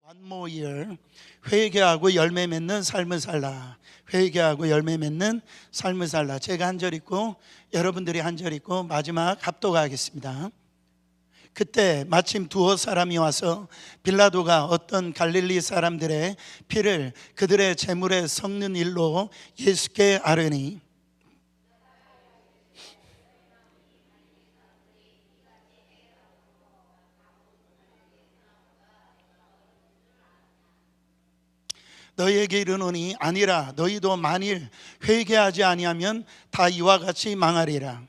One more year. 회개하고 열매 맺는 삶을 살라. 회개하고 열매 맺는 삶을 살라. 제가 한 절 읽고 여러분들이 한 절 읽고 마지막 합독하겠습니다. 그때 마침 두어 사람이 와서 빌라도가 어떤 갈릴리 사람들의 피를 그들의 제물에 섞는 일로 예수께 아뢰니, 너희에게 이르노니 아니라 너희도 만일 회개하지 아니하면 다 이와 같이 망하리라.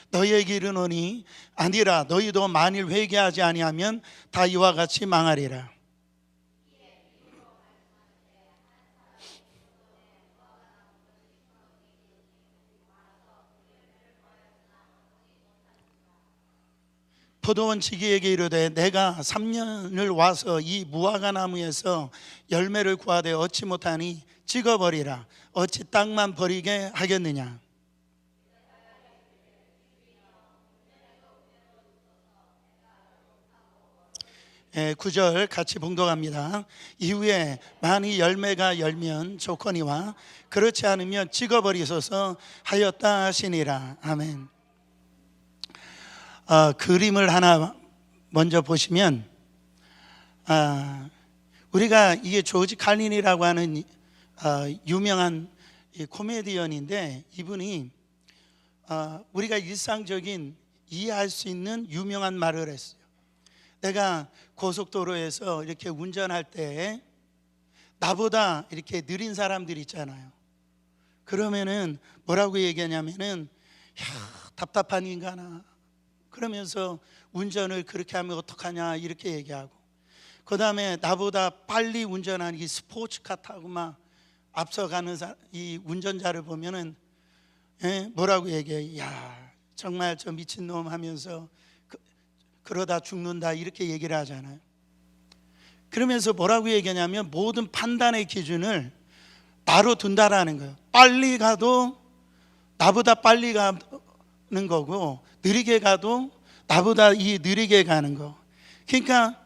너희에게 이르노니 아니라 너희도 만일 회개하지 아니하면 다 이와 같이 망하리라. 포도원 지기에게 이르되 내가 3년을 와서 이 무화과 나무에서 열매를 구하되 얻지 못하니 찍어버리라. 어찌 땅만 버리게 하겠느냐. 9절 같이 봉독합니다. 이후에 많이 열매가 열면 좋거니와 그렇지 않으면 찍어버리소서 하였다 하시니라. 아멘. 그림을 하나 먼저 보시면, 우리가 이게 조지 칼린이라고 하는 유명한 코미디언인데, 이분이 우리가 일상적인 이해할 수 있는 유명한 말을 했어요. 내가 고속도로에서 이렇게 운전할 때 나보다 이렇게 느린 사람들 있잖아요. 그러면은 뭐라고 얘기하냐면은, 야, 답답한 인간아, 그러면서 운전을 그렇게 하면 어떡하냐 이렇게 얘기하고, 그 다음에 나보다 빨리 운전하는 이 스포츠카 타고 막 앞서가는 이 운전자를 보면은 뭐라고 얘기해? 야, 정말 저 미친놈 하면서 그러다 죽는다 이렇게 얘기를 하잖아요. 그러면서 뭐라고 얘기하냐면 모든 판단의 기준을 나로 둔다라는 거예요. 빨리 가도 나보다 빨리 가는 거고, 느리게 가도 나보다 느리게 가는 거. 그러니까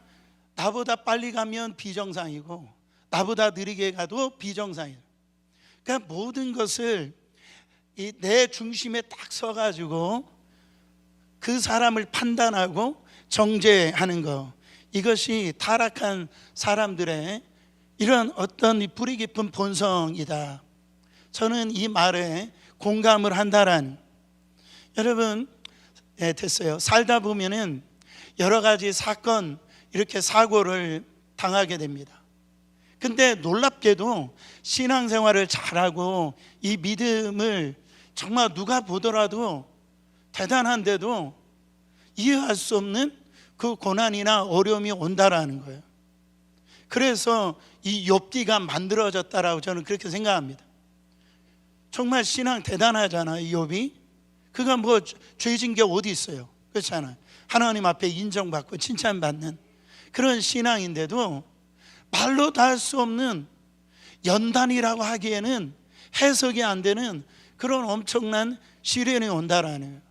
나보다 빨리 가면 비정상이고 나보다 느리게 가도 비정상이에요. 그러니까 모든 것을 내 중심에 딱 서가지고 그 사람을 판단하고 정죄하는 거, 이것이 타락한 사람들의 이런 어떤 뿌리 깊은 본성이다. 저는 이 말에 공감을 한다라는. 여러분, 됐어요. 살다 보면은 여러 가지 사건, 이렇게 사고를 당하게 됩니다. 근데 놀랍게도 신앙생활을 잘하고 이 믿음을 정말 누가 보더라도 대단한데도 이해할 수 없는 그 고난이나 어려움이 온다라는 거예요. 그래서 이 욥기가 만들어졌다라고 저는 그렇게 생각합니다. 정말 신앙 대단하잖아요, 욥이. 그가 뭐 죄진 게 어디 있어요? 그렇잖아요. 하나님 앞에 인정받고 칭찬받는 그런 신앙인데도 말로 다 할 수 없는, 연단이라고 하기에는 해석이 안 되는 그런 엄청난 시련이 온다라는 거예요.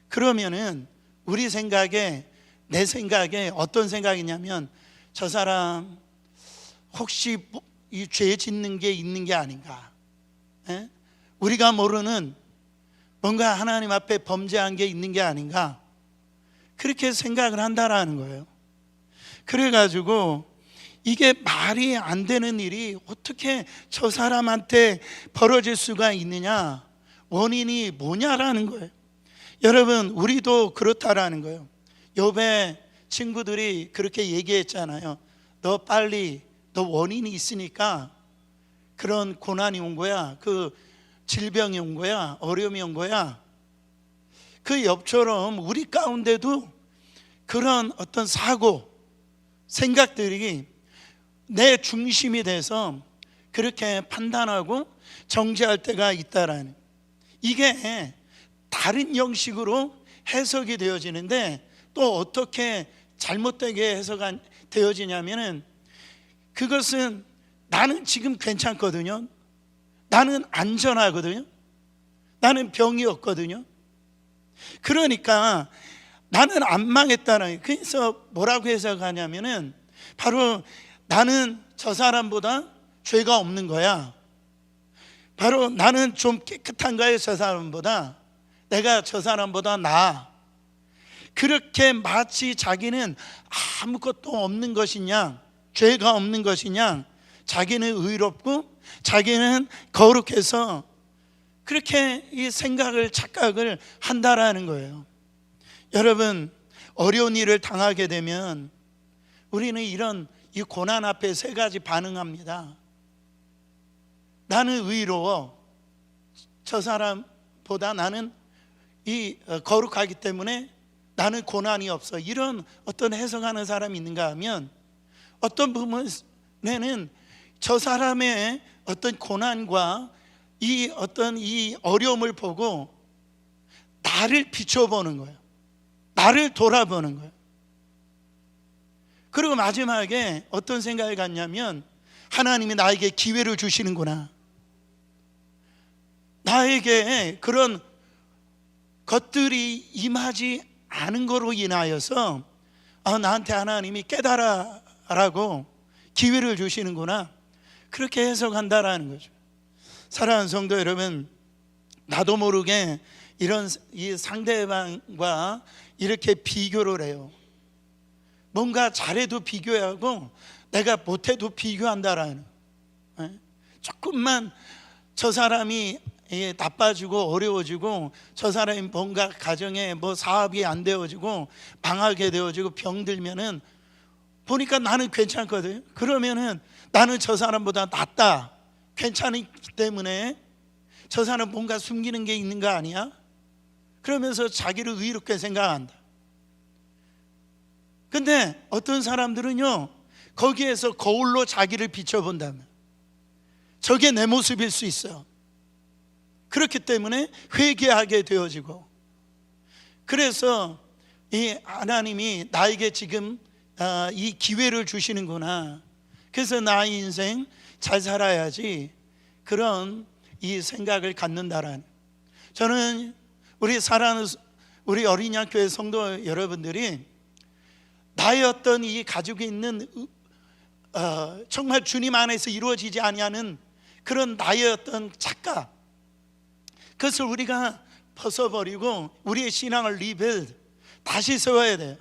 그러면은 우리 생각에, 내 생각에 어떤 생각이냐면, 저 사람 혹시 이 죄 짓는 게 있는 게 아닌가, 우리가 모르는 뭔가 하나님 앞에 범죄한 게 있는 게 아닌가, 그렇게 생각을 한다라는 거예요. 그래가지고 이게 말이 안 되는 일이 어떻게 저 사람한테 벌어질 수가 있느냐, 원인이 뭐냐라는 거예요. 여러분, 우리도 그렇다라는 거예요. 욥의 친구들이 그렇게 얘기했잖아요. 너 원인이 있으니까 그런 고난이 온 거야, 그 질병이 온 거야, 어려움이 온 거야. 그 욥처럼 우리 가운데도 그런 어떤 사고, 생각들이 내 중심이 돼서 그렇게 판단하고 정죄할 때가 있다라는, 이게 다른 형식으로 해석이 되어지는데 또 어떻게 잘못되게 해석이 되어지냐면은, 그것은 나는 지금 괜찮거든요. 나는 안전하거든요. 나는 병이 없거든요. 그러니까 나는 안 망했다는, 그래서 뭐라고 해석하냐면은 바로 나는 저 사람보다 죄가 없는 거야. 바로 나는 좀 깨끗한 거예요. 저 사람보다. 내가 저 사람보다 나아. 그렇게 마치 자기는 아무것도 없는 것이냐, 죄가 없는 것이냐, 자기는 의롭고 자기는 거룩해서 그렇게 이 생각을, 착각을 한다라는 거예요. 여러분, 어려운 일을 당하게 되면 우리는 이런 이 고난 앞에 세 가지 반응합니다. 나는 의로워. 저 사람보다 나는 거룩하기 때문에 나는 고난이 없어. 이런 어떤 해석하는 사람이 있는가 하면, 어떤 부분에는 저 사람의 어떤 고난과 이 어떤 이 어려움을 보고 나를 비춰보는 거예요. 나를 돌아보는 거예요. 그리고 마지막에 어떤 생각을 갖냐면, 하나님이 나에게 기회를 주시는구나. 나에게 그런 것들이 임하지 않은 거로 인하여서 나한테 하나님이 깨달아라고 기회를 주시는구나, 그렇게 해석한다라는 거죠. 사랑하는 성도 여러분, 나도 모르게 이 상대방과 이렇게 비교를 해요. 뭔가 잘해도 비교하고 내가 못해도 비교한다라는, 조금만 저 사람이 나빠지고 어려워지고, 저 사람이 뭔가 가정에 뭐 사업이 안 되어지고 망하게 되어지고 병들면은 보니까 나는 괜찮거든요. 그러면은 나는 저 사람보다 낫다, 괜찮기 때문에 저 사람 뭔가 숨기는 게 있는 거 아니야? 그러면서 자기를 의롭게 생각한다. 근데 어떤 사람들은요, 거기에서 거울로 자기를 비춰본다면 저게 내 모습일 수 있어요. 그렇기 때문에 회개하게 되어지고, 그래서 이 하나님이 나에게 지금 이 기회를 주시는구나, 그래서 나의 인생 잘 살아야지, 그런 이 생각을 갖는다라는, 저는 우리 사랑하는 우리 어린이교회 성도 여러분들이 나의 어떤 이 가지고 있는 정말 주님 안에서 이루어지지 아니하는 그런 나의 어떤 착각, 그것을 우리가 벗어버리고 우리의 신앙을 리빌드, 다시 세워야 돼요.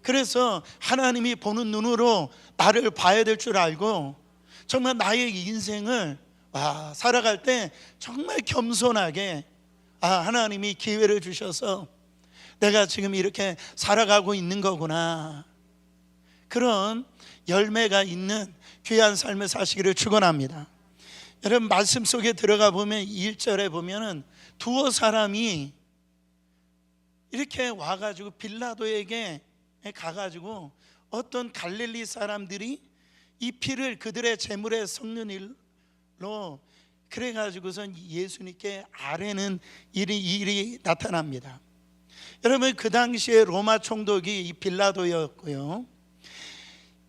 그래서 하나님이 보는 눈으로 나를 봐야 될 줄 알고, 정말 나의 인생을 살아갈 때 정말 겸손하게, 하나님이 기회를 주셔서 내가 지금 이렇게 살아가고 있는 거구나, 그런 열매가 있는 귀한 삶을 사시기를 축원합니다. 여러분, 말씀 속에 들어가 보면 1절에 보면은 두어 사람이 이렇게 와가지고 빌라도에게 가가지고 어떤 갈릴리 사람들이 이 피를 그들의 제물에 섞는 일로 그래가지고선 예수님께 아뢰는 일이 나타납니다. 여러분, 그 당시에 로마 총독이 이 빌라도였고요.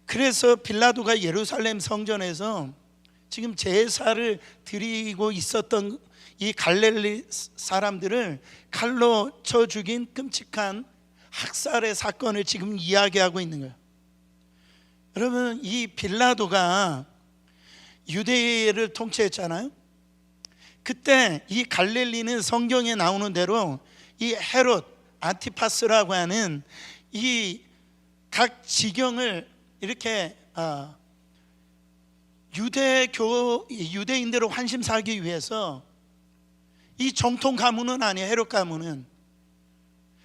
그래서 빌라도가 예루살렘 성전에서 지금 제사를 드리고 있었던 이 갈릴리 사람들을 칼로 쳐 죽인 끔찍한 학살의 사건을 지금 이야기하고 있는 거예요. 여러분, 이 빌라도가 유대를 통치했잖아요. 그때 이 갈릴리는 성경에 나오는 대로 이 헤롯 안티파스라고 하는 이 각 지경을 이렇게 유대인들을 환심사기 위해서, 이 정통 가문은 아니에요, 헤롯 가문은.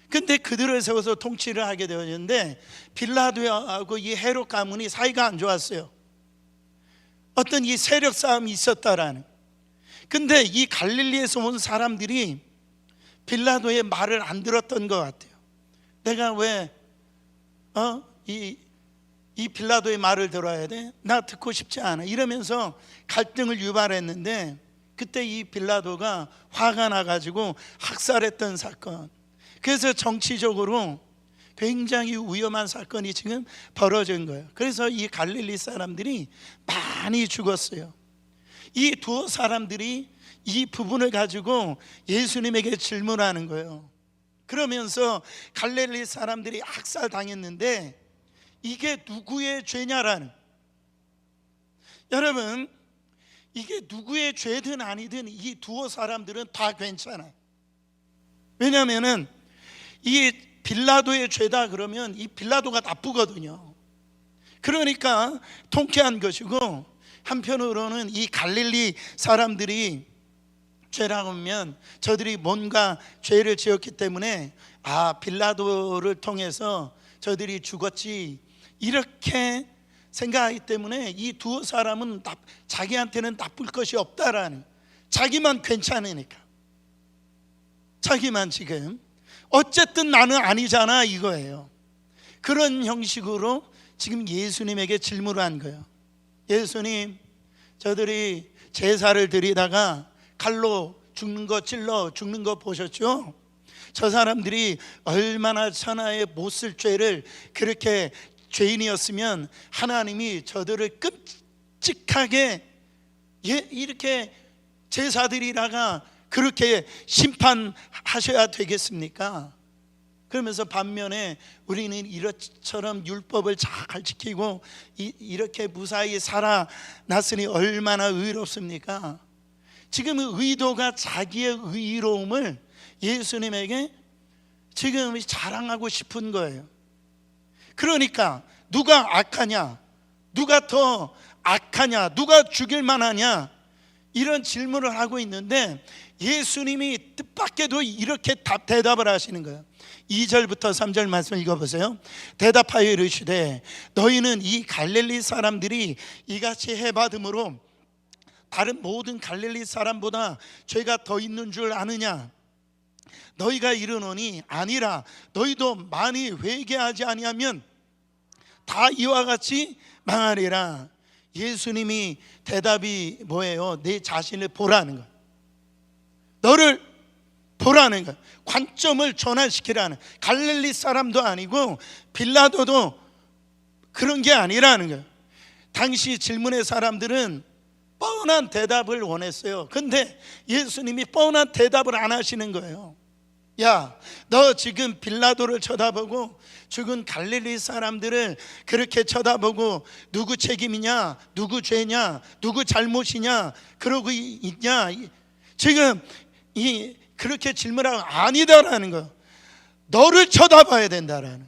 근데 그들을 세워서 통치를 하게 되었는데, 빌라도하고 이 헤롯 가문이 사이가 안 좋았어요. 어떤 이 세력 싸움이 있었다라는. 근데 이 갈릴리에서 온 사람들이 빌라도의 말을 안 들었던 것 같아요. 내가 왜 이 빌라도의 말을 들어야 돼? 나 듣고 싶지 않아. 이러면서 갈등을 유발했는데, 그때 이 빌라도가 화가 나가지고 학살했던 사건. 그래서 정치적으로 굉장히 위험한 사건이 지금 벌어진 거예요. 그래서 이 갈릴리 사람들이 많이 죽었어요. 이 두 사람들이 이 부분을 가지고 예수님에게 질문하는 거예요. 그러면서 갈릴리 사람들이 학살당했는데 이게 누구의 죄냐라는, 여러분 이게 누구의 죄든 아니든 이 두 사람들은 다 괜찮아요. 왜냐하면 이 빌라도의 죄다 그러면 이 빌라도가 나쁘거든요. 그러니까 통쾌한 것이고, 한편으로는 이 갈릴리 사람들이 죄라고 하면 저들이 뭔가 죄를 지었기 때문에 빌라도를 통해서 저들이 죽었지 이렇게 생각하기 때문에 이 두 사람은 자기한테는 나쁠 것이 없다라는, 자기만 괜찮으니까, 자기만 지금 어쨌든 나는 아니잖아 이거예요. 그런 형식으로 지금 예수님에게 질문을 한 거예요. 예수님, 저들이 제사를 드리다가 칼로 죽는 거, 찔러 죽는 거 보셨죠? 저 사람들이 얼마나 천하에 못 쓸 죄를, 그렇게 죄인이었으면 하나님이 저들을 끔찍하게 이렇게 제사드리다가 그렇게 심판하셔야 되겠습니까? 그러면서 반면에 우리는 이처럼 율법을 잘 지키고 이렇게 무사히 살아났으니 얼마나 의롭습니까? 지금 의도가 자기의 의로움을 예수님에게 지금 자랑하고 싶은 거예요. 그러니까 누가 악하냐, 누가 더 악하냐, 누가 죽일 만하냐, 이런 질문을 하고 있는데 예수님이 뜻밖에도 이렇게 대답을 하시는 거예요. 2절부터 3절 말씀을 읽어보세요. 대답하여 이르시되 너희는 이 갈릴리 사람들이 이같이 해받음으로 다른 모든 갈릴리 사람보다 죄가 더 있는 줄 아느냐? 너희가 이르노니 아니라 너희도 많이 회개하지 아니하면 다 이와 같이 망하리라. 예수님이 대답이 뭐예요? 내 자신을 보라는 거예요. 너를 보라는 거예요. 관점을 전환시키라는, 갈릴리 사람도 아니고 빌라도도 그런 게 아니라는 거예요. 당시 질문의 사람들은 뻔한 대답을 원했어요. 근데 예수님이 뻔한 대답을 안 하시는 거예요. 야, 너 지금 빌라도를 쳐다보고 죽은 갈릴리 사람들을 그렇게 쳐다보고 누구 책임이냐, 누구 죄냐, 누구 잘못이냐 그러고 있냐, 지금 그렇게 질문하고 아니다라는 거. 너를 쳐다봐야 된다라는,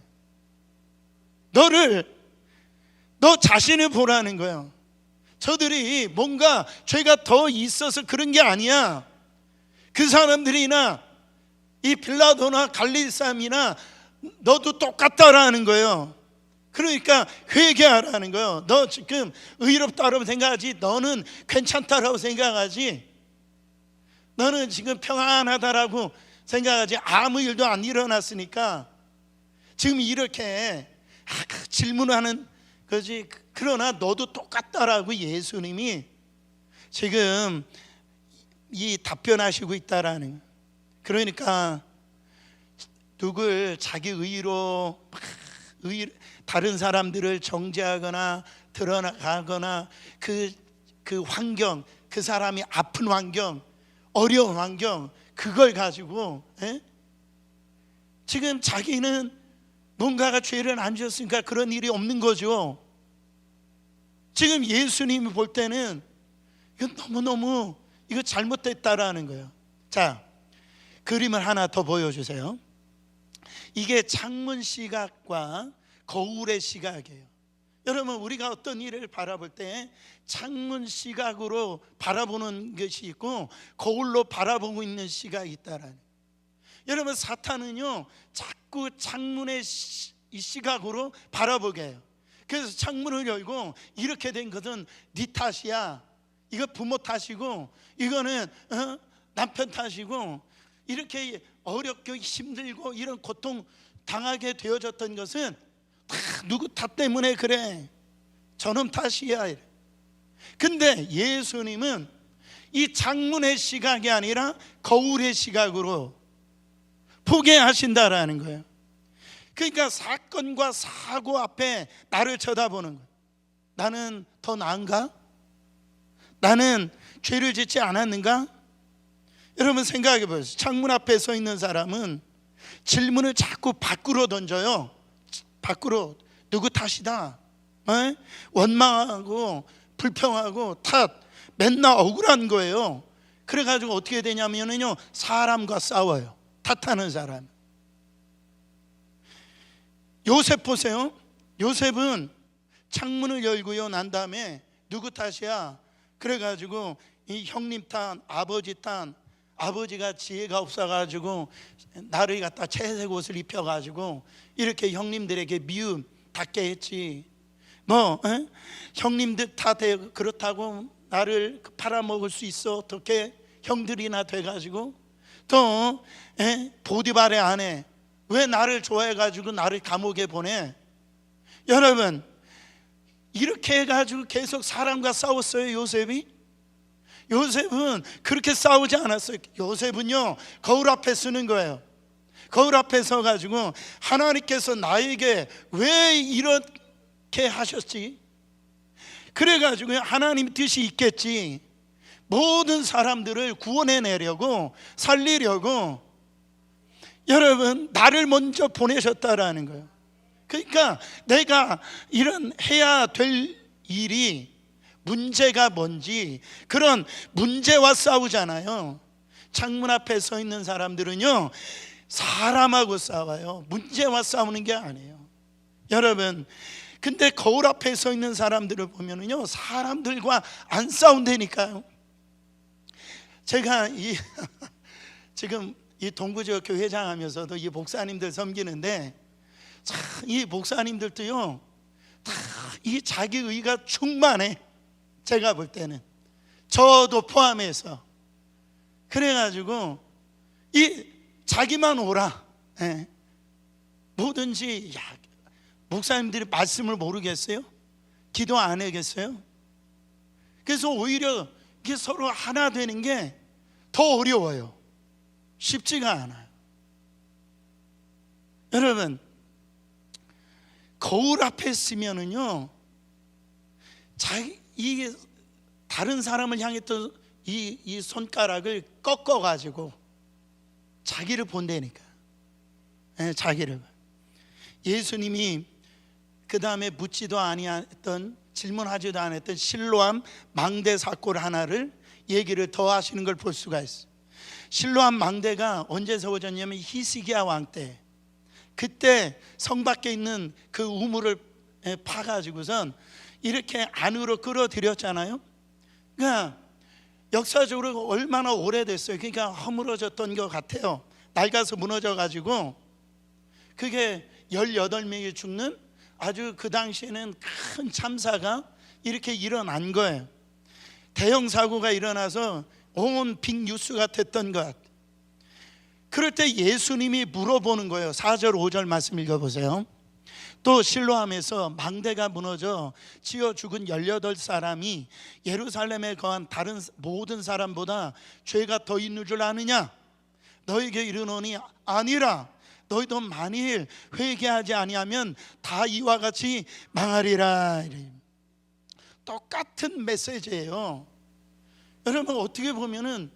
너 자신을 보라는 거예요. 저들이 뭔가 죄가 더 있어서 그런 게 아니야. 그 사람들이나 이 빌라도나 갈릴리 사람이나 너도 똑같다라는 거예요. 그러니까 회개하라는 거예요. 너 지금 의롭다라고 생각하지, 너는 괜찮다라고 생각하지, 너는 지금 평안하다라고 생각하지, 아무 일도 안 일어났으니까 지금 이렇게 질문하는 거지. 그러나 너도 똑같다라고 예수님이 지금 이 답변하시고 있다라는 거예요. 그러니까 누굴 자기 의로 다른 사람들을 정죄하거나 드러나가거나 그 환경, 그 사람이 아픈 환경, 어려운 환경, 그걸 가지고 지금 자기는 뭔가가 죄를 안 지었으니까 그런 일이 없는 거죠. 지금 예수님이 볼 때는 이거 너무너무 이거 잘못됐다라는 거예요. 자, 그림을 하나 더 보여주세요. 이게 창문 시각과 거울의 시각이에요. 여러분, 우리가 어떤 일을 바라볼 때 창문 시각으로 바라보는 것이 있고 거울로 바라보고 있는 시각이 있다라는. 여러분, 사탄은요 자꾸 창문의 이 시각으로 바라보게 해요. 그래서 창문을 열고 이렇게 된 것은 네 탓이야, 이거 부모 탓이고, 이거는 남편 탓이고, 이렇게 어렵고 힘들고 이런 고통 당하게 되어졌던 것은 다 누구 탓 때문에 그래, 저놈 탓이야. 근데 예수님은 이 창문의 시각이 아니라 거울의 시각으로 보게 하신다라는 거예요. 그러니까 사건과 사고 앞에 나를 쳐다보는 거예요. 나는 더 나은가? 나는 죄를 짓지 않았는가? 여러분 생각해 보세요. 창문 앞에 서 있는 사람은 질문을 자꾸 밖으로 던져요. 밖으로. 누구 탓이다, 원망하고 불평하고 탓, 맨날 억울한 거예요. 그래가지고 어떻게 되냐면요, 사람과 싸워요. 탓하는 사람. 요셉 보세요. 요셉은 창문을 열고요 난 다음에 누구 탓이야? 그래가지고 이 형님 탓, 아버지 탓, 아버지가 지혜가 없어가지고 나를 갖다 채색 옷을 입혀가지고 이렇게 형님들에게 미움 받게 했지. 형님들 탓에 그렇다고 나를 팔아먹을 수 있어? 어떻게 형들이나 돼가지고 또 보디발의 아내 왜 나를 좋아해가지고 나를 감옥에 보내? 여러분 이렇게 해가지고 계속 사람과 싸웠어요. 요셉은 그렇게 싸우지 않았어요. 요셉은요 거울 앞에 쓰는 거예요. 거울 앞에 서가지고 하나님께서 나에게 왜 이렇게 하셨지? 그래가지고 하나님 뜻이 있겠지. 모든 사람들을 구원해내려고 살리려고 여러분 나를 먼저 보내셨다라는 거예요. 그러니까 내가 이런 해야 될 일이 문제가 뭔지 그런 문제와 싸우잖아요. 창문 앞에 서 있는 사람들은요 사람하고 싸워요. 문제와 싸우는 게 아니에요. 여러분 근데 거울 앞에 서 있는 사람들을 보면은요 사람들과 안 싸운다니까요. 제가 지금 이 동부지역 교회장 하면서도 이 목사님들 섬기는데 참 이 목사님들도요 다 이 자기 의가 충만해. 제가 볼 때는 저도 포함해서 그래가지고 이 자기만 오라. 뭐든지 목사님들이 말씀을 모르겠어요? 기도 안 하겠어요? 그래서 오히려 이게 서로 하나 되는 게 더 어려워요. 쉽지가 않아요. 여러분 거울 앞에 있으면은요 이게 다른 사람을 향했던 이 손가락을 꺾어가지고 자기를 본다니까. 자기를. 예수님이 그 다음에 묻지도 아니했던 질문하지도 않았던 실로암 망대 사건 하나를 얘기를 더 하시는 걸 볼 수가 있어요. 실로암 망대가 언제 세워졌냐면 히스기야 왕 때. 그때 성 밖에 있는 그 우물을 파가지고선 이렇게 안으로 끌어들였잖아요. 그러니까 역사적으로 얼마나 오래됐어요. 그러니까 허물어졌던 것 같아요. 낡아서 무너져가지고 그게 18명이 죽는 아주 그 당시에는 큰 참사가 이렇게 일어난 거예요. 대형 사고가 일어나서 온 빅뉴스가 됐던 것 같아요. 그럴 때 예수님이 물어보는 거예요. 4절 5절 말씀 읽어보세요. 또 실로암에서 망대가 무너져 치여 죽은 18사람이 예루살렘에 거한 다른 모든 사람보다 죄가 더 있는 줄 아느냐? 너에게 이르노니 아니라 너희도 만일 회개하지 아니하면 다 이와 같이 망하리라. 똑같은 메시지예요. 여러분 어떻게 보면은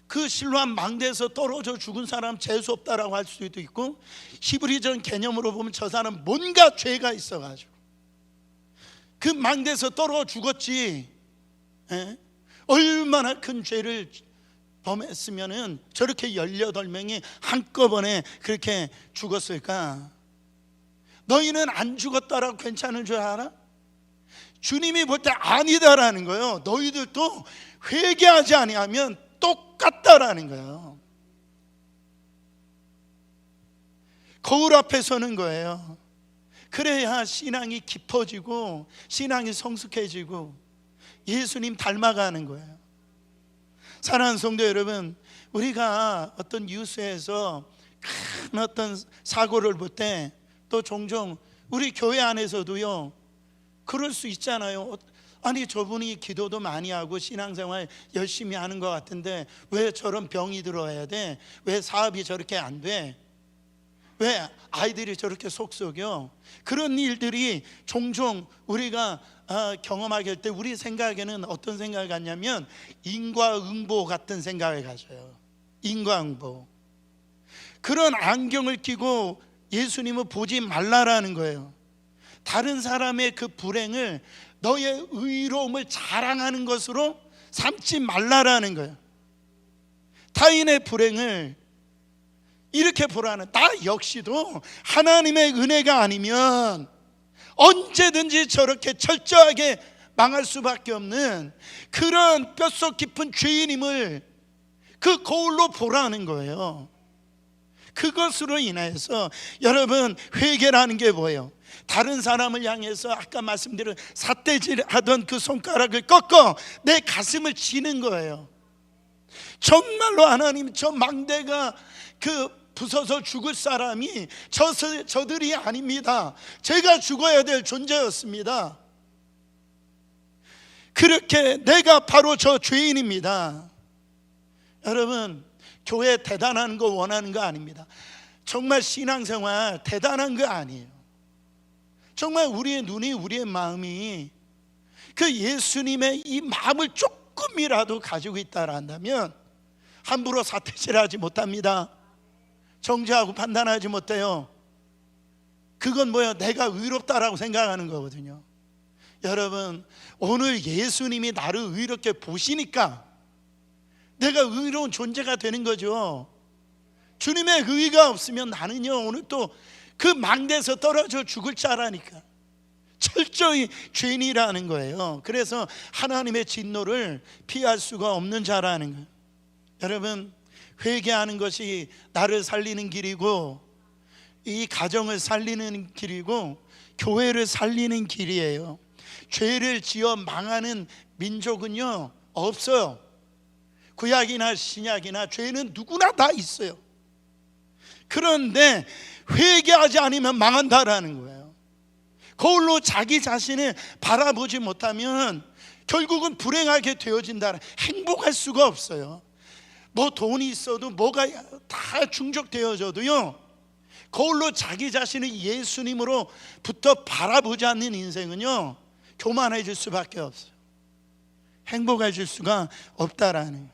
그 실로암 망대에서 떨어져 죽은 사람 재수 없다라고 할 수도 있고 히브리전 개념으로 보면 저 사람 뭔가 죄가 있어가지고 그 망대에서 떨어져 죽었지. 얼마나 큰 죄를 범했으면은 저렇게 18명이 한꺼번에 그렇게 죽었을까? 너희는 안 죽었다라고 괜찮은 줄 알아? 주님이 볼 때 아니다라는 거예요. 너희들도 회개하지 아니하면 똑같다라는 거예요. 거울 앞에 서는 거예요. 그래야 신앙이 깊어지고 신앙이 성숙해지고 예수님 닮아가는 거예요. 사랑하는 성도 여러분, 우리가 어떤 뉴스에서 큰 어떤 사고를 볼 때 또 종종 우리 교회 안에서도요 그럴 수 있잖아요. 아니 저분이 기도도 많이 하고 신앙생활 열심히 하는 것 같은데 왜 저런 병이 들어야 돼? 왜 사업이 저렇게 안 돼? 왜 아이들이 저렇게 속썩여? 그런 일들이 종종 우리가 경험하게 할 때 우리 생각에는 어떤 생각을 갖냐면 인과응보 같은 생각을 가져요. 인과응보. 그런 안경을 끼고 예수님은 보지 말라라는 거예요. 다른 사람의 그 불행을 너의 의로움을 자랑하는 것으로 삼지 말라라는 거예요. 타인의 불행을 이렇게 보라는, 나 역시도 하나님의 은혜가 아니면 언제든지 저렇게 철저하게 망할 수밖에 없는 그런 뼛속 깊은 죄인임을 그 거울로 보라는 거예요. 그것으로 인해서 여러분, 회개라는 게 뭐예요? 다른 사람을 향해서 아까 말씀드린 삿대질 하던 그 손가락을 꺾어 내 가슴을 치는 거예요. 정말로 하나님, 저 망대가 그 부서서 죽을 사람이 저들이 아닙니다. 제가 죽어야 될 존재였습니다. 그렇게 내가 바로 저 죄인입니다. 여러분, 교회 대단한 거 원하는 거 아닙니다. 정말 신앙생활 대단한 거 아니에요. 정말 우리의 눈이, 우리의 마음이 그 예수님의 이 마음을 조금이라도 가지고 있다란다면 함부로 삿대질하지 못합니다. 정죄하고 판단하지 못해요. 그건 뭐예요? 내가 의롭다라고 생각하는 거거든요. 여러분, 오늘 예수님이 나를 의롭게 보시니까 내가 의로운 존재가 되는 거죠. 주님의 의가 없으면 나는요, 오늘 또 그 망대에서 떨어져 죽을 자라니까 철저히 죄인이라는 거예요. 그래서 하나님의 진노를 피할 수가 없는 자라는 거예요. 여러분, 회개하는 것이 나를 살리는 길이고 이 가정을 살리는 길이고 교회를 살리는 길이에요. 죄를 지어 망하는 민족은요 없어요. 구약이나 신약이나 죄는 누구나 다 있어요. 그런데 회개하지 않으면 망한다라는 거예요. 거울로 자기 자신을 바라보지 못하면 결국은 불행하게 되어진다. 행복할 수가 없어요. 뭐 돈이 있어도 뭐가 다 충족되어져도요, 거울로 자기 자신을 예수님으로부터 바라보지 않는 인생은요 교만해질 수밖에 없어요. 행복해질 수가 없다라는 거예요.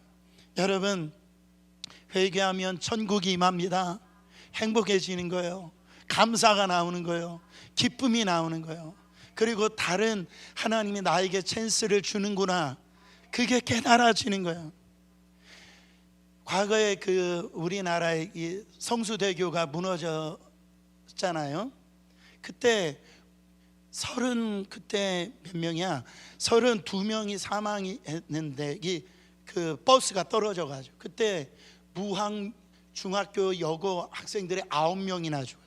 여러분, 회개하면 천국이 임합니다. 행복해지는 거예요. 감사가 나오는 거예요. 기쁨이 나오는 거예요. 그리고 다른 하나님이 나에게 찬스를 주는구나, 그게 깨달아지는 거예요. 과거에 그 우리나라의 이 성수대교가 무너졌잖아요. 그때 그때 몇 명이야? 32명이 사망했는데 그 버스가 떨어져 가지고 그때 무항 중학교 여고 학생들이 9명이나 죽었어요.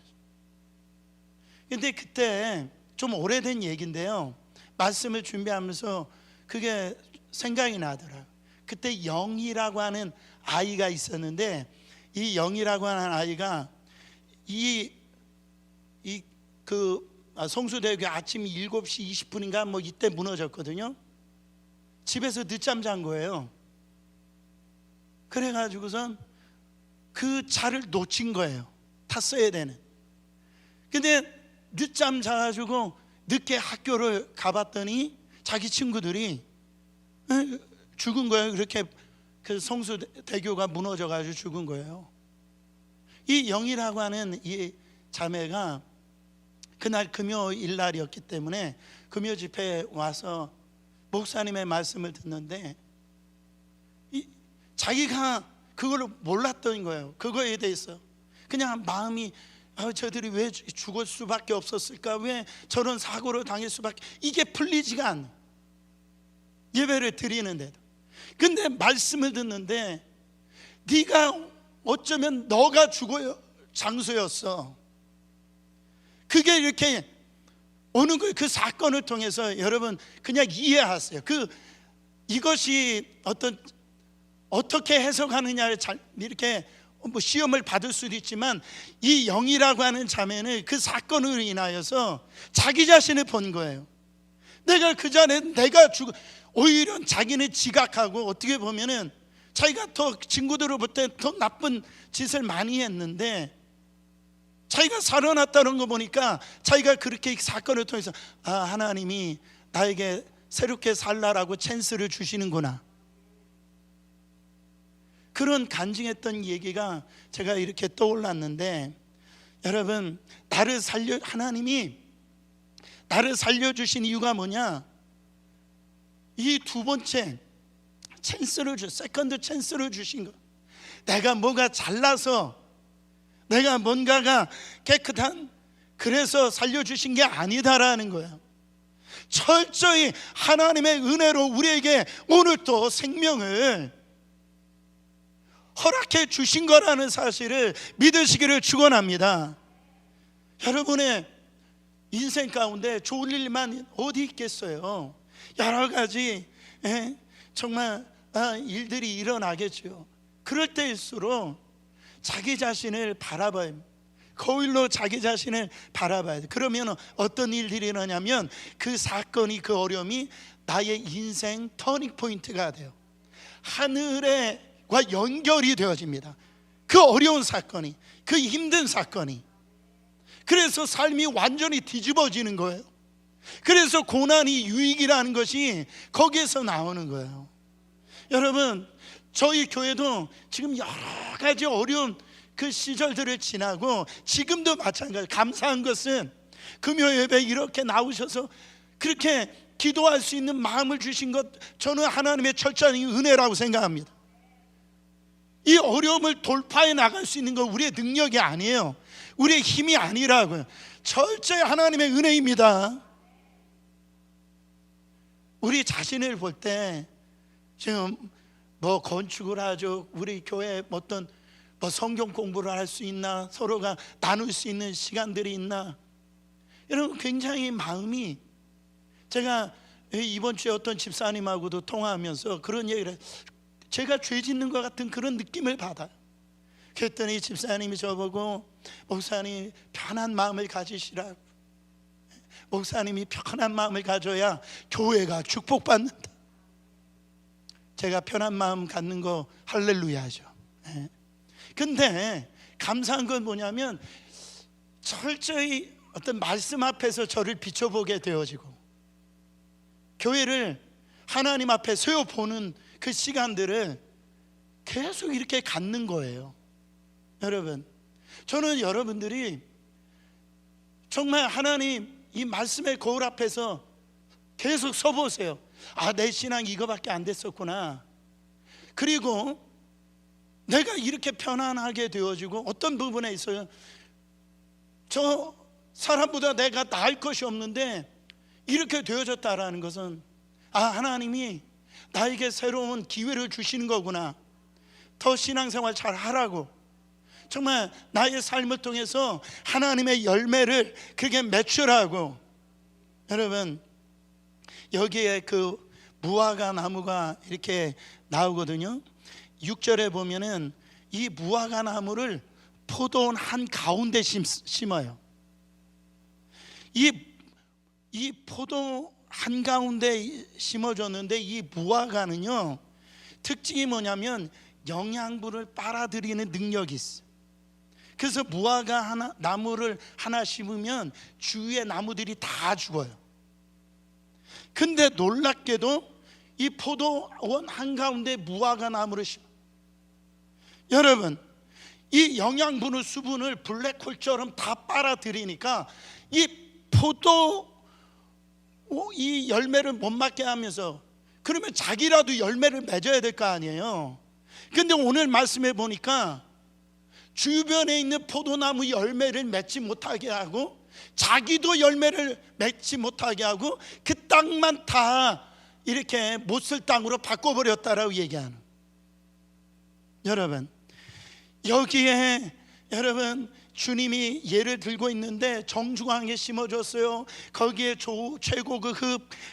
근데 그때 좀 오래된 얘기인데요, 말씀을 준비하면서 그게 생각이 나더라고요. 그때 영희라고 하는 아이가 있었는데, 이 영희라고 하는 아이가 성수대교 아침 7시 20분인가 뭐 이때 무너졌거든요. 집에서 늦잠 잔 거예요. 그래가지고선 그 차를 놓친 거예요. 탔어야 되는. 근데 늦잠 자가지고 늦게 학교를 가봤더니 자기 친구들이 죽은 거예요. 그렇게 그 성수대교가 무너져가지고 죽은 거예요. 이 영이라고 하는 이 자매가 그날 금요일 날이었기 때문에 금요 집회에 와서 목사님의 말씀을 듣는데 자기가 그걸 몰랐던 거예요. 그거에 대해서 그냥 마음이 저들이 왜 죽을 수밖에 없었을까, 왜 저런 사고를 당할 수밖에, 이게 풀리지가 않아요. 예배를 드리는데도. 근데 말씀을 듣는데 네가 어쩌면 너가 죽어야 장소였어. 그게 이렇게 오는 거예요. 그 사건을 통해서 여러분 그냥 이해하세요. 이것이 어떻게 해석하느냐를 잘 이렇게 뭐 시험을 받을 수도 있지만, 이 영이라고 하는 자매는 그 사건으로 인하여서 자기 자신을 본 거예요. 내가 그 전에 오히려 자기는 지각하고 어떻게 보면은 자기가 더 친구들로부터 더 나쁜 짓을 많이 했는데 자기가 살아났다는 거 보니까 자기가 그렇게 사건을 통해서 하나님이 나에게 새롭게 살라라고 찬스를 주시는구나, 그런 간증했던 얘기가 제가 이렇게 떠올랐는데, 여러분, 하나님이 나를 살려주신 이유가 뭐냐? 이 두 번째 세컨드 찬스를 주신 거. 내가 뭐가 잘나서, 내가 뭔가가 깨끗한, 그래서 살려주신 게 아니다라는 거예요. 철저히 하나님의 은혜로 우리에게 오늘 또 생명을 허락해 주신 거라는 사실을 믿으시기를 축원합니다. 여러분의 인생 가운데 좋은 일만 어디 있겠어요? 여러 가지 정말 일들이 일어나겠죠. 그럴 때일수록 자기 자신을 바라봐야 합니다. 거울로 자기 자신을 바라봐야 돼. 그러면 어떤 일들이 일어나냐면 그 사건이, 그 어려움이 나의 인생 터닝 포인트가 돼요. 하늘과 연결이 되어집니다. 그 어려운 사건이, 그 힘든 사건이. 그래서 삶이 완전히 뒤집어지는 거예요. 그래서 고난이 유익이라는 것이 거기에서 나오는 거예요. 여러분, 저희 교회도 지금 여러 가지 어려운 그 시절들을 지나고 지금도 마찬가지. 감사한 것은 금요 예배 이렇게 나오셔서 그렇게 기도할 수 있는 마음을 주신 것, 저는 하나님의 철저한 은혜라고 생각합니다. 이 어려움을 돌파해 나갈 수 있는 건 우리의 능력이 아니에요. 우리의 힘이 아니라고요. 철저히 하나님의 은혜입니다. 우리 자신을 볼 때 지금 뭐 건축을 하죠, 우리 교회에 어떤 뭐 성경 공부를 할 수 있나, 서로가 나눌 수 있는 시간들이 있나, 여러분 굉장히 마음이, 제가 이번 주에 어떤 집사님하고도 통화하면서 그런 얘기를 해요. 제가 죄 짓는 것 같은 그런 느낌을 받아요. 그랬더니 집사님이 저보고, 목사님 편한 마음을 가지시라고, 목사님이 편한 마음을 가져야 교회가 축복받는다. 제가 편한 마음 갖는 거 할렐루야죠. 근데 감사한 건 뭐냐면 철저히 어떤 말씀 앞에서 저를 비춰보게 되어지고, 교회를 하나님 앞에 세워보는 그 시간들을 계속 이렇게 갖는 거예요. 여러분, 저는 여러분들이 정말 하나님 이 말씀의 거울 앞에서 계속 서보세요. 내 신앙 이거밖에 안 됐었구나. 그리고 내가 이렇게 편안하게 되어지고, 어떤 부분에 있어요, 저 사람보다 내가 나을 것이 없는데 이렇게 되어졌다라는 것은 하나님이 나에게 새로운 기회를 주시는 거구나. 더 신앙생활 잘 하라고, 정말 나의 삶을 통해서 하나님의 열매를 그게 매출하고. 여러분, 여기에 그 무화과 나무가 이렇게 나오거든요. 6절에 보면은 이 무화과 나무를 포도원 한가운데 심어요. 이 포도 한가운데 심어줬는데, 이 무화과는요 특징이 뭐냐면 영양분을 빨아들이는 능력이 있어요. 그래서 무화과 나무를 하나 심으면 주위의 나무들이 다 죽어요. 근데 놀랍게도 이 포도원 한가운데 무화과 나무를 심어요. 여러분, 이 영양분을, 수분을 블랙홀처럼 다 빨아들이니까 이 이 열매를 못 맞게 하면서, 그러면 자기라도 열매를 맺어야 될 거 아니에요. 근데 오늘 말씀해 보니까 주변에 있는 포도나무 열매를 맺지 못하게 하고, 자기도 열매를 맺지 못하게 하고, 그 땅만 다 이렇게 못쓸 땅으로 바꿔버렸다라고 얘기하는. 여러분, 여기에 여러분 주님이 예를 들고 있는데, 정중앙에 심어줬어요. 거기에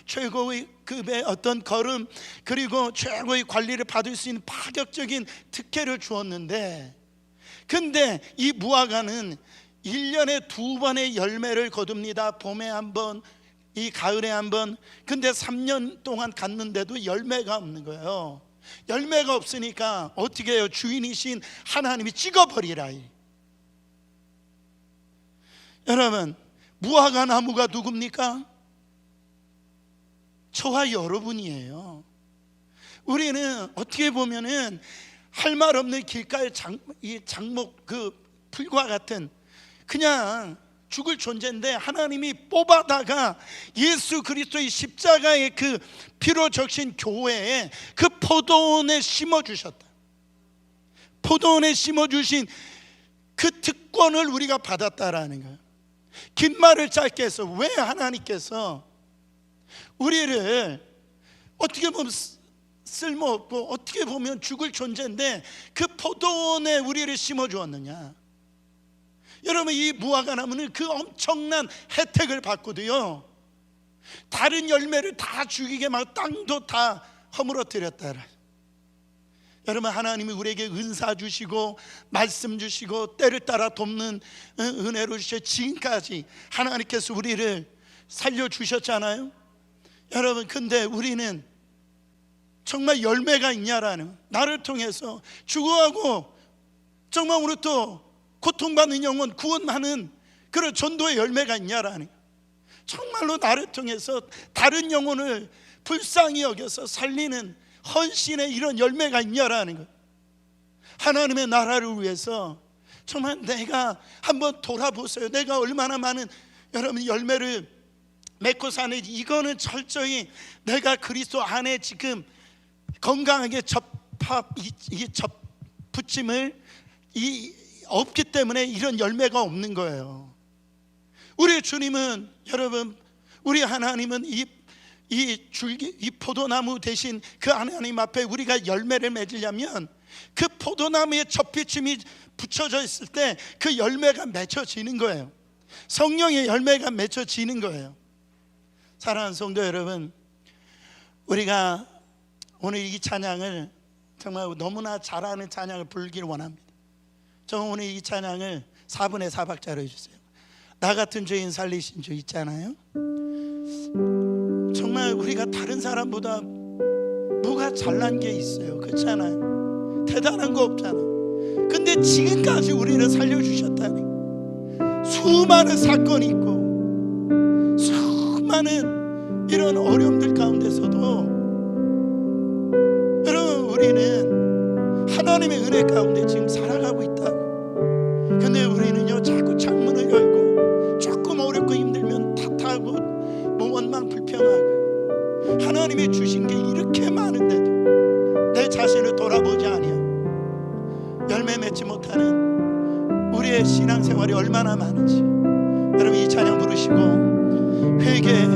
최고의 급의 어떤 걸음, 그리고 최고의 관리를 받을 수 있는 파격적인 특혜를 주었는데, 근데 이 무화과는 1년에 2번의 열매를 거둡니다. 봄에 한 번, 이 가을에 한 번. 근데 3년 동안 갔는데도 열매가 없는 거예요. 열매가 없으니까 어떻게 해요? 주인이신 하나님이 찍어버리라. 여러분, 무화과 나무가 누굽니까? 저와 여러분이에요. 우리는 어떻게 보면은 할 말 없는 길가의 장목 그 풀과 같은 그냥 죽을 존재인데, 하나님이 뽑아다가 예수 그리스도의 십자가의 그 피로 적신 교회에 그 포도원에 심어주셨다. 포도원에 심어주신 그 특권을 우리가 받았다라는 거예요. 긴 말을 짧게 해서, 왜 하나님께서 우리를 어떻게 보면 쓸모없고 어떻게 보면 죽을 존재인데 그 포도원에 우리를 심어주었느냐? 여러분, 이 무화과 나무는 그 엄청난 혜택을 받고도요, 다른 열매를 다 죽이게 막 땅도 다 허물어뜨렸다. 여러분, 하나님이 우리에게 은사 주시고 말씀 주시고 때를 따라 돕는 은혜로 주셔 지금까지 하나님께서 우리를 살려주셨잖아요. 여러분, 근데 우리는 정말 열매가 있냐라는, 나를 통해서 죽어가고 정말 우리 또 고통받는 영혼 구원하는 그런 전도의 열매가 있냐라는, 정말로 나를 통해서 다른 영혼을 불쌍히 여겨서 살리는 헌신의 이런 열매가 있냐라는 것. 하나님의 나라를 위해서 정말 내가 한번 돌아보세요. 내가 얼마나 많은 여러분 열매를 맺고 사는지. 이거는 철저히 내가 그리스도 안에 지금 건강하게 붙임을 없기 때문에 이런 열매가 없는 거예요. 우리 주님은, 여러분, 우리 하나님은 이 줄기, 이 포도나무 대신 그 하나님 앞에 우리가 열매를 맺으려면 그 포도나무에 젖비침이 붙여져 있을 때 그 열매가 맺혀지는 거예요. 성령의 열매가 맺혀지는 거예요. 사랑하는 성도 여러분, 우리가 오늘 이 찬양을 정말 너무나 잘하는 찬양을 부르기를 원합니다. 저 오늘 이 찬양을 4분의 4박자로 해주세요. 나 같은 죄인 살리신 주 있잖아요. 정말 우리가 다른 사람보다 뭐가 잘난 게 있어요? 그렇잖아요. 대단한 거 없잖아. 근데 지금까지 우리를 살려주셨다니. 수많은 사건이 있고 수많은 이런 어려움들 가운데서도 여러분, 우리는 하나님의 은혜 가운데 지금 살아가고 있다. 근데 우리는요, 자꾸 창문을 열고 조금 어렵고 힘들면 탓하고 원망 불평하고, 하나님이 주신 게 이렇게 많은데도 내 자신을 돌아보지 아니야. 열매 맺지 못하는 우리의 신앙생활이 얼마나 많은지. 여러분, 이 찬양 부르시고 회개